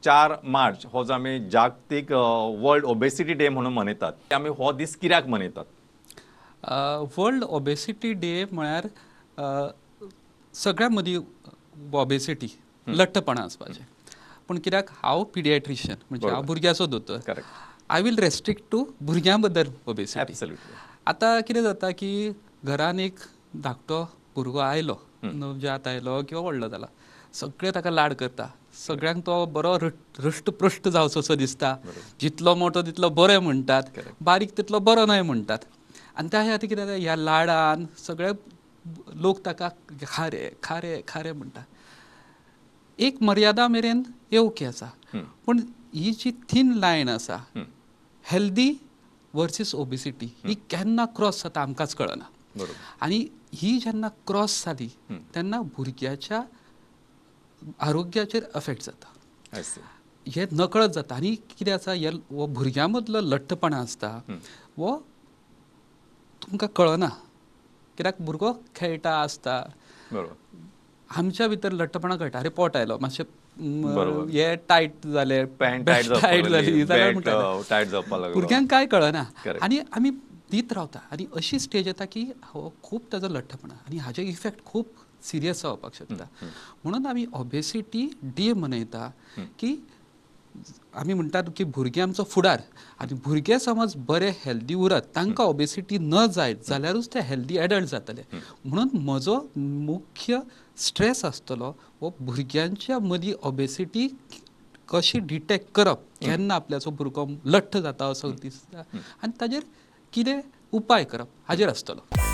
4 मार्च हो जो आमी जागतीक वर्ल्ड ओबेसिटी डे म्हणून मनयतात। आमी हो दीस कित्याक मनयतात? वर्ल्ड ओबेसिटी डे म्हळ्यार सगळ्या मदीं ओबेसिटी लठ्ठपणां आसपाचें। पूण कित्याक हांव पिडियाट्रिशियन म्हणजे हांव भुरग्याचो दोतोर, correct I will restrict to भुरग्यां बद्दल ओबेसिटी। एब्सोल्युटली आतां कितें जाता की घरान एक धाकटो भुरगो आयलो, नवजात आयलो किंवा व्हडलो जाला, सगळे ताका लाड करता, सगळ्यांक तो बरो हृष्टपुष्ट जावचो दिसता, जितलो मोठो तितलो बरें म्हणटात, बारीक तितलो बरो न्हय म्हणटात। आनी त्या खातीर कितें जाता, ह्या लाडान सगळे लोक ताका खारे खारे खारे म्हणटा। एक मर्यादा मेरेन येवची आसा, पूण ही जी थीन लायन आसा हेल्दी वर्सीस ओबेसिटी, ही केन्ना क्रॉस जाता आमकांच कळना। आनी ही जेन्ना क्रॉस जाली तेन्ना भुरग्याच्या आरोग्याचेर अफेक्ट जाता, हे नकळत जाता। आनी कितें आसा, हो भुरग्यां मदलो लठ्ठपणां आसता वो तुमकां कळना, कित्याक भुरगो खेळटा आसता, आमच्या भितर लठ्ठपणां कळटा, अरे पोट आयलो, मातशें हे टायट जालें, पॅन्ट टायट जाली जाल्यार टायट जावपाक लागलो, भुरग्यांक कांय कळना आनी आमी दीत रावता। आनी अशी स्टेज येता की हो खूब ताजो लठ्ठपणा आनी हाजे इफेक्ट खूब सिरियस जावपाक शकता। म्हणून आमी ओबेसिटी डे मनयता की आमी म्हणटात की भुरगे आमचो फुडार, आनी भुरगे समज बरे हेल्दी उरत, तांकां ओबेसिटी न जायत जाल्यारूच ते हेल्दी एडल्ट जातले। म्हणून म्हजो मुख्य स्ट्रेस आसतलो हो भुरग्यांच्या मदीं ओबेसिटी कशी डिटेक्ट करप, केन्ना आपल्याचो भुरगो लठ्ठ जाता असो दिसता, आनी ताजेर कितें उपाय करप हाजेर आसतलो।